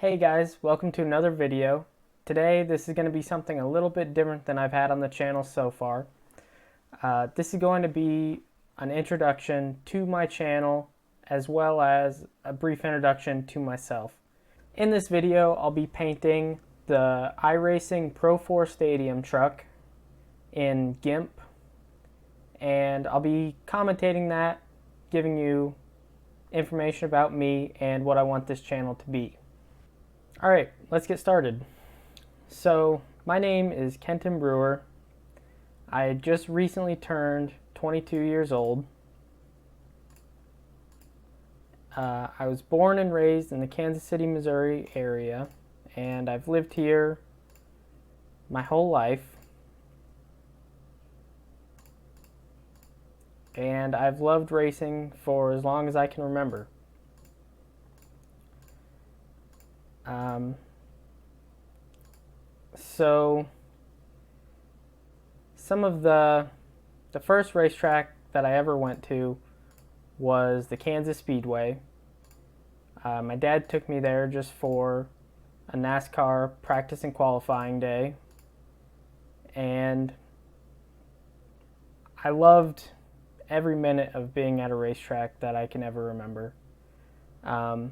Hey guys, welcome to another video. Today this is going to be something a little bit different than I've had on the channel so far. This is going to be an introduction to my channel as well as a brief introduction to myself. In this video I'll be painting the iRacing Pro 4 Stadium truck in Gimp, and I'll be commentating that, giving you information about me and what I want this channel to be. Alright, let's get started. So, my name is Kenton Brewer. I just recently turned 22 years old. I was born and raised in the Kansas City, Missouri area, and I've lived here my whole life. And I've loved racing for as long as I can remember. So some of the first racetrack that I ever went to was the Kansas Speedway. My dad took me there just for a NASCAR practice and qualifying day, and I loved every minute of being at a racetrack that I can ever remember. I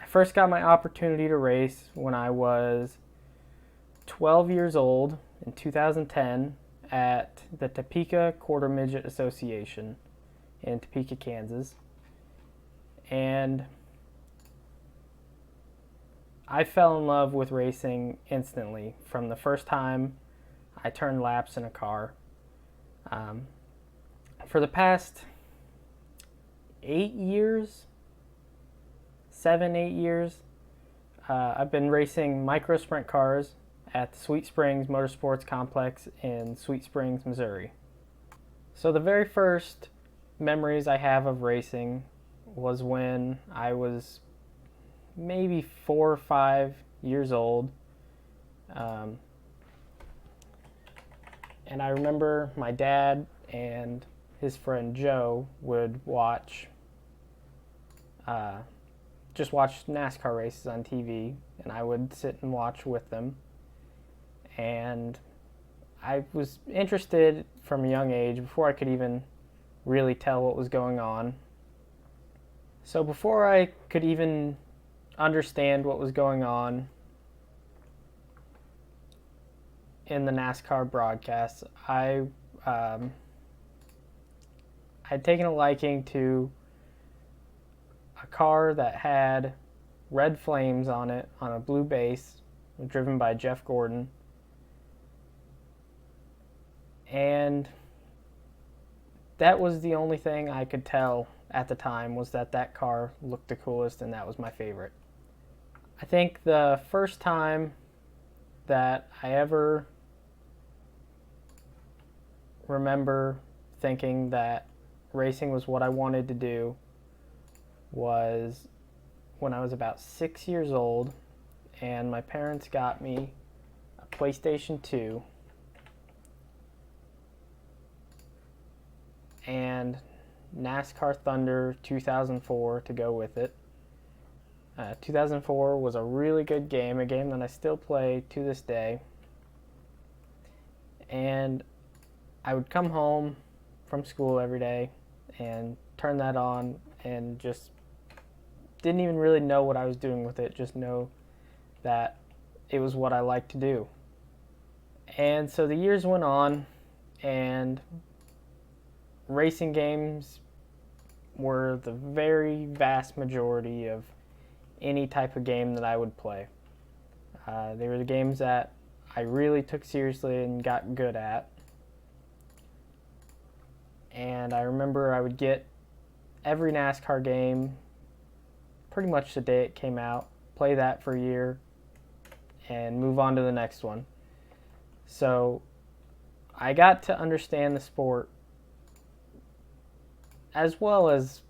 first got my opportunity to race when I was 12 years old in 2010 at the Topeka Quarter Midget Association in Topeka, Kansas. And I fell in love with racing instantly from the first time I turned laps in a car. For the past 8 years, 7-8 years, I've been racing micro sprint cars at the Sweet Springs Motorsports complex in Sweet Springs, Missouri. So the very first memories I have of racing was when I was maybe 4 or 5 years old. And I remember my dad and his friend Joe would just watch NASCAR races on TV, and I would sit and watch with them. And I was interested from a young age, before I could even really tell what was going on. So before I could even understand what was going on in the NASCAR broadcasts, I had taken a liking to a car that had red flames on it on a blue base, driven by Jeff Gordon. And that was the only thing I could tell at the time, was that that car looked the coolest and that was my favorite. I think the first time that I ever remember thinking that racing was what I wanted to do was when I was about 6 years old, and my parents got me a PlayStation 2 and NASCAR Thunder 2004 to go with it. 2004 was a really good game, a game that I still play to this day. And I would come home from school every day and turn that on and just didn't even really know what I was doing with it, just know that it was what I liked to do. And so the years went on, and racing games were the very vast majority of any type of game that I would play. They were the games that I really took seriously and got good at. And I remember I would get every NASCAR game pretty much the day it came out, play that for a year, and move on to the next one. So I got to understand the sport as well as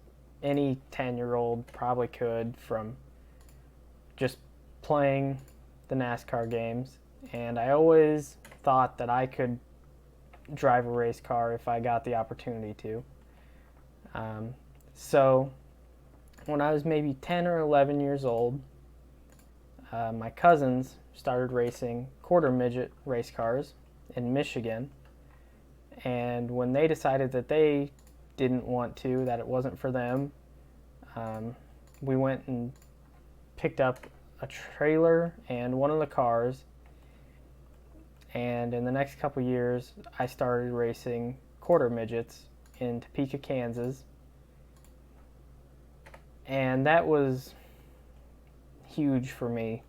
any 10-year-old probably could from just playing the NASCAR games. And I always thought that I could drive a race car if I got the opportunity to. So when I was maybe 10 or 11 years old, my cousins started racing quarter midget race cars in Michigan. And when they decided that they didn't want to, that it wasn't for them, we went and picked up a trailer and one of the cars. And in the next couple years, I started racing quarter midgets in Topeka, Kansas. And that was huge for me.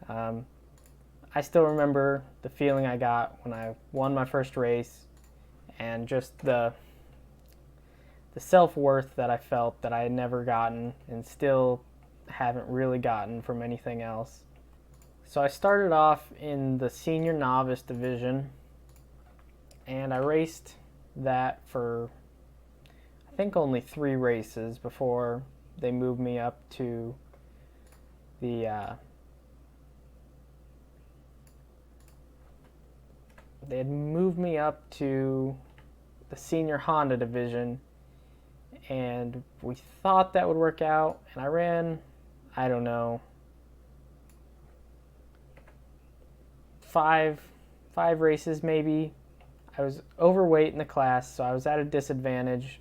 I still remember the feeling I got when I won my first race, and just the self-worth that I felt that I had never gotten and still haven't really gotten from anything else. So I started off in the senior novice division, and I raced that for I think only 3 races before they moved me up to the they had moved me up to the senior Honda division, and we thought that would work out, and I ran, I don't know, five races maybe. I was overweight in the class, so I was at a disadvantage,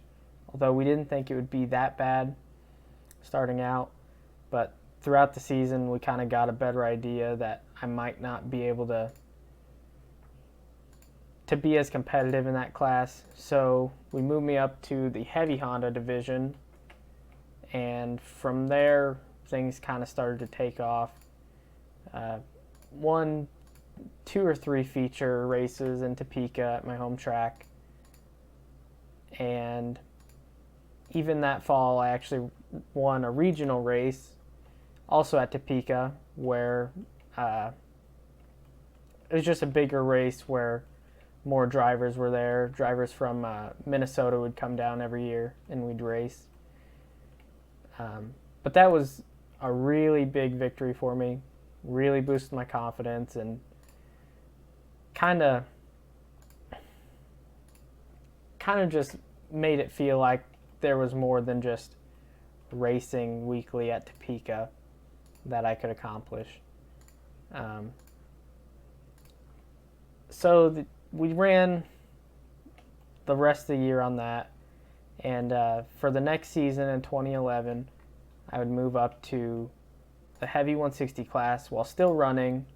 although we didn't think it would be that bad starting out. But throughout the season, we kind of got a better idea that I might not be able to be as competitive in that class. So we moved me up to the heavy Honda division, and from there things kind of started to take off. 1, 2 or 3 feature races in Topeka at my home track, and even that fall I actually won a regional race also at Topeka, where it was just a bigger race where more drivers were there. Drivers from Minnesota would come down every year and we'd race. But that was a really big victory for me, really boosted my confidence, and kind of just made it feel like there was more than just racing weekly at Topeka that I could accomplish. We ran the rest of the year on that, and for the next season in 2011, I would move up to the heavy 160 class while still running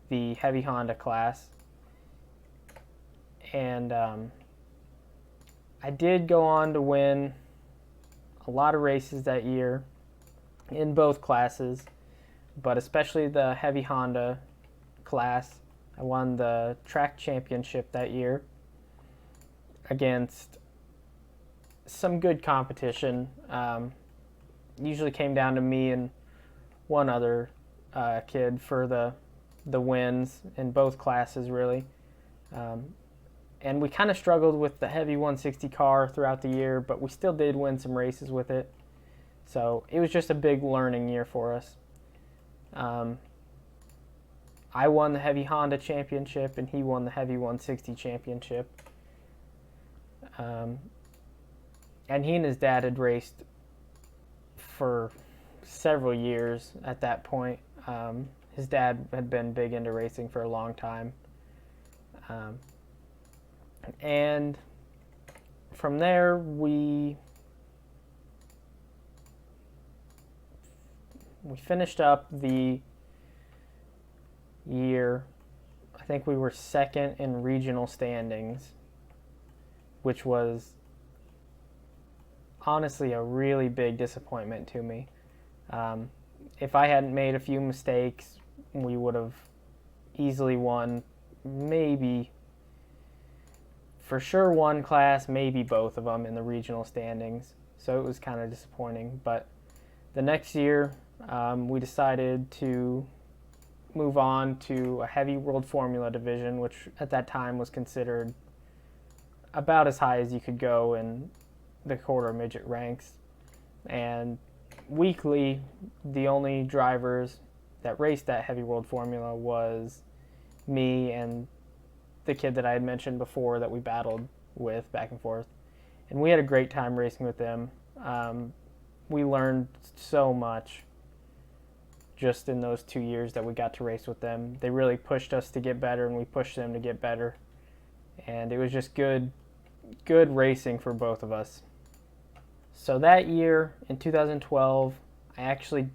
the heavy Honda class. And I did go on to win a lot of races that year in both classes, but especially the heavy Honda class. I won the track championship that year against some good competition. Usually came down to me and one other kid for the wins in both classes, really. And we kind of struggled with the heavy 160 car throughout the year, but we still did win some races with it. So it was just a big learning year for us. I won the heavy Honda championship, and he won the heavy 160 championship. And he and his dad had raced for several years at that point. His dad had been big into racing for a long time. And from there, we finished up the year. I think we were second in regional standings, which was honestly a really big disappointment to me. If I hadn't made a few mistakes, we would have easily won, maybe for sure one class, maybe both of them in the regional standings. So it was kind of disappointing. But the next year, we decided to move on to a heavy World Formula division, which at that time was considered about as high as you could go in the quarter midget ranks. And weekly, the only drivers that raced that heavy World Formula was me and the kid that I had mentioned before that we battled with back and forth. And we had a great time racing with them. We learned so much just in those 2 years that we got to race with them. They really pushed us to get better, and we pushed them to get better. And it was just good racing for both of us. So that year, in 2012, I actually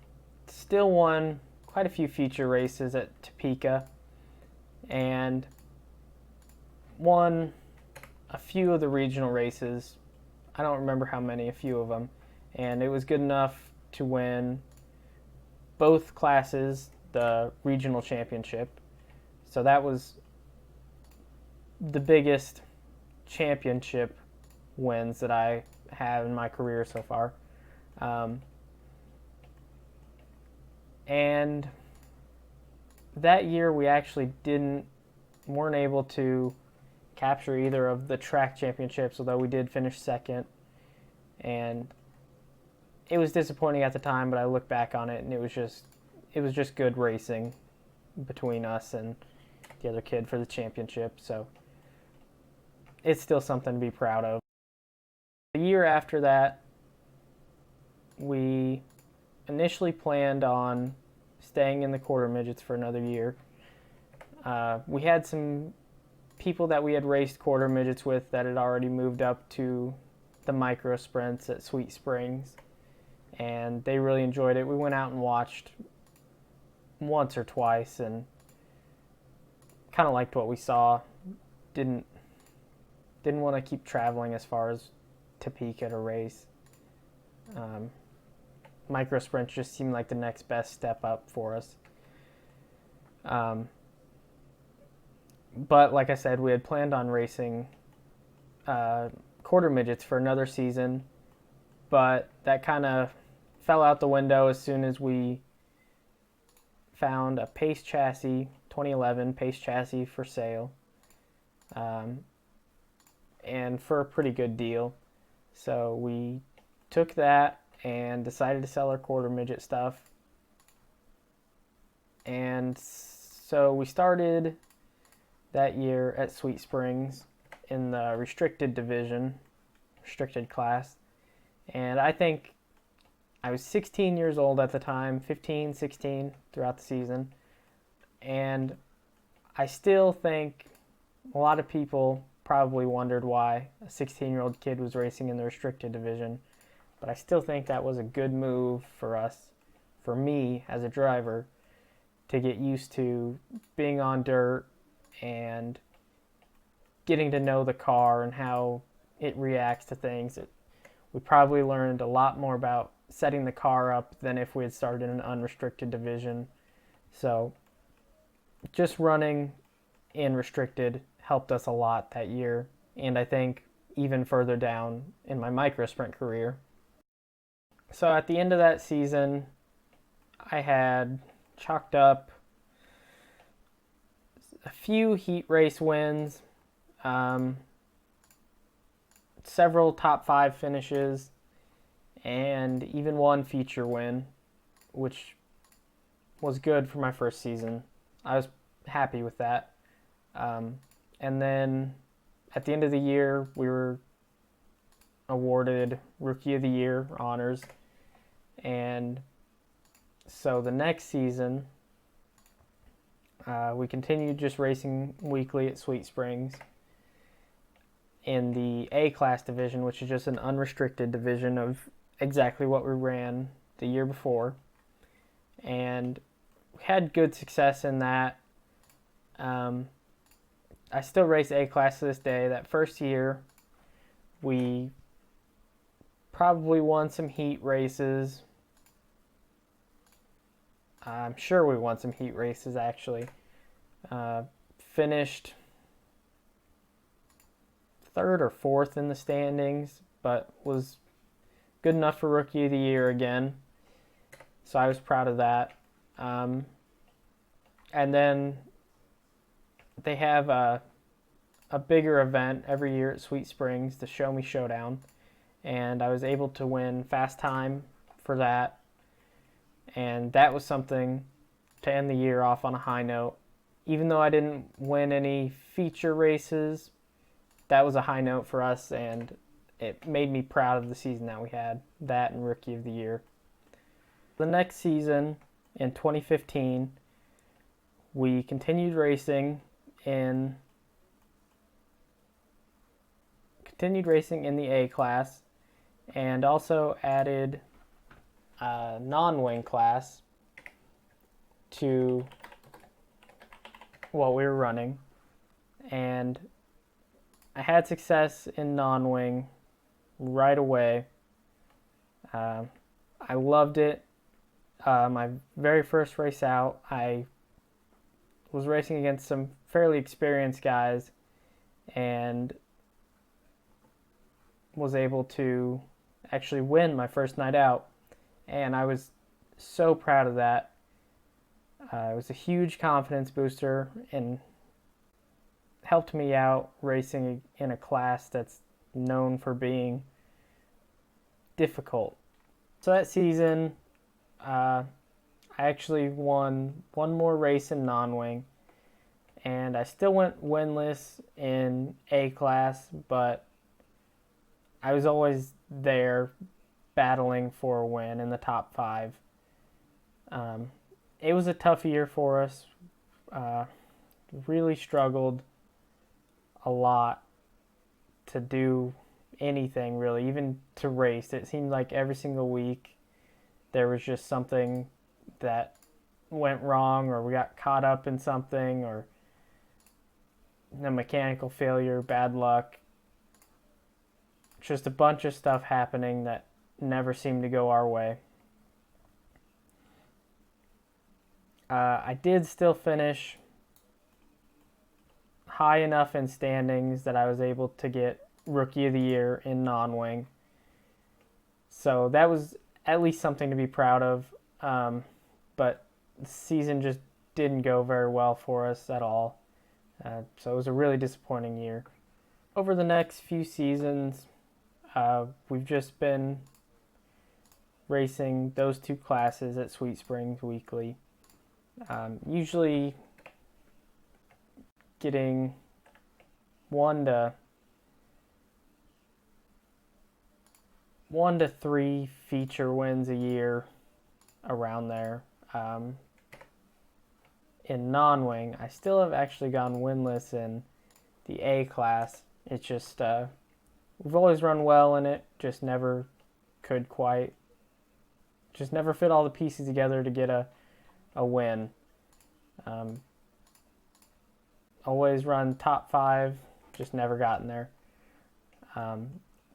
still won quite a few feature races at Topeka and won a few of the regional races. I don't remember how many, a few of them. And it was good enough to win both classes, the regional championship. So that was the biggest championship wins that I have in my career so far. And that year we actually weren't able to capture either of the track championships, although we did finish second. And it was disappointing at the time, but I look back on it and it was just good racing between us and the other kid for the championship. So it's still something to be proud of. The year after that, we initially planned on staying in the quarter midgets for another year. We had some people that we had raced quarter midgets with that had already moved up to the micro sprints at Sweet Springs, and they really enjoyed it. We went out and watched once or twice and kind of liked what we saw. Didn't want to keep traveling as far as Topeka to race. Micro sprints just seemed like the next best step up for us. But like I said, we had planned on racing quarter midgets for another season, but that kind of fell out the window as soon as we found a Pace chassis, 2011 Pace chassis for sale, and for a pretty good deal. So we took that and decided to sell our quarter midget stuff. And so we started that year at Sweet Springs in the restricted class. And I think I was 16 years old at the time, 15, 16 throughout the season. And I still think a lot of people probably wondered why a 16-year-old kid was racing in the restricted division. But I still think that was a good move for us, for me as a driver, to get used to being on dirt and getting to know the car and how it reacts to things. We probably learned a lot more about setting the car up than if we had started in an unrestricted division. So just running in restricted helped us a lot that year, and I think even further down in my micro sprint career. So at the end of that season, I had chalked up a few heat race wins, several top 5 finishes, and even one feature win, which was good for my first season. I was happy with that. And then at the end of the year, we were awarded Rookie of the Year honors. And so the next season, we continued just racing weekly at Sweet Springs in the A-class division, which is just an unrestricted division of exactly what we ran the year before. And we had good success in that. I still race A-class to this day. That first year, we probably won some heat races. I'm sure we won some heat races, actually. Finished 3rd or 4th in the standings, but was good enough for Rookie of the Year again. So I was proud of that. And then they have a bigger event every year at Sweet Springs, the Show Me Showdown. And I was able to win fast time for that. And that was something to end the year off on a high note. Even though I didn't win any feature races, that was a high note for us, and it made me proud of the season that we had, that and Rookie of the Year. The next season, in 2015, we continued racing in the A class, and also added a non-wing class to what we were running. And I had success in non-wing right away. I loved it. My very first race out, I was racing against some fairly experienced guys and was able to actually win my first night out. And I was so proud of that. It was a huge confidence booster and helped me out racing in a class that's known for being difficult. So that season, I actually won one more race in non-wing, and I still went winless in A class, but I was always there battling for a win in the top 5. It was a tough year for us. Really struggled a lot to do anything, really, even to race. It seemed like every single week there was just something that went wrong, or we got caught up in something, or a mechanical failure, bad luck. Just a bunch of stuff happening that never seemed to go our way. I did still finish high enough in standings that I was able to get Rookie of the Year in non-wing. So that was at least something to be proud of. But the season just didn't go very well for us at all. So it was a really disappointing year. Over the next few seasons, we've just been racing those 2 classes at Sweet Springs weekly. Usually getting 1 to 3 feature wins a year, around there. In non-wing, I still have actually gone winless in the A class. It's just we've always run well in it, just never could quite, just never fit all the pieces together to get a win. Always run top 5, just never gotten there.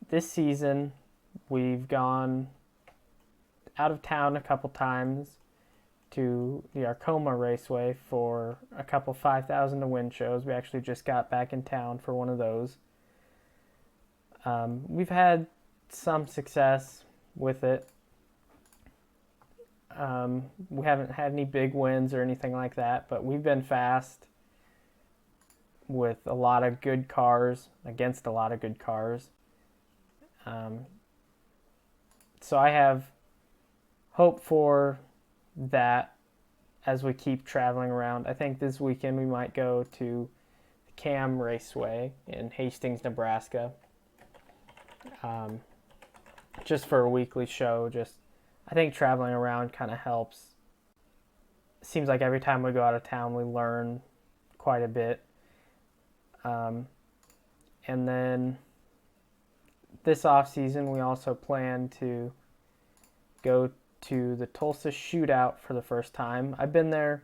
This season, we've gone out of town a couple times to the Arcoma Raceway for a couple 5,000 to win shows. We actually just got back in town for one of those. We've had some success with it. We haven't had any big wins or anything like that, but we've been fast with a lot of good cars, against a lot of good cars. So I have hope for that as we keep traveling around. I think this weekend we might go to the Cam Raceway in Hastings, Nebraska, just for a weekly show. I think traveling around kind of helps. It seems like every time we go out of town we learn quite a bit. And then this off season we also plan to go to the Tulsa Shootout for the first time. I've been there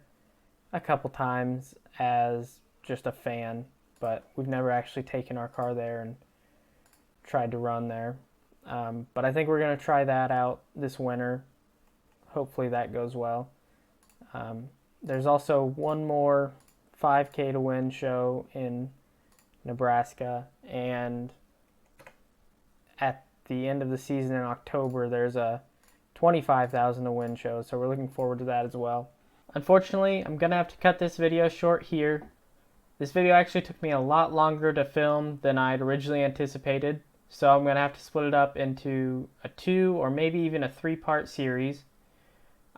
a couple times as just a fan, but we've never actually taken our car there and tried to run there. But I think we're going to try that out this winter. Hopefully that goes well. There's also one more 5K to win show in Nebraska, and at the end of the season in October there's a 25,000 to win show, so we're looking forward to that as well. Unfortunately, I'm going to have to cut this video short here. This video actually took me a lot longer to film than I'd originally anticipated, so I'm going to have to split it up into a 2 or maybe even a 3-part series.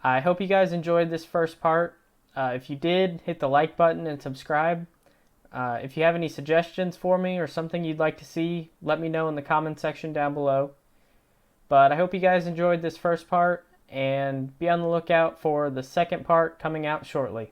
I hope you guys enjoyed this first part. If you did, hit the like button and subscribe. If you have any suggestions for me or something you'd like to see, let me know in the comment section down below. But I hope you guys enjoyed this first part, and be on the lookout for the second part coming out shortly.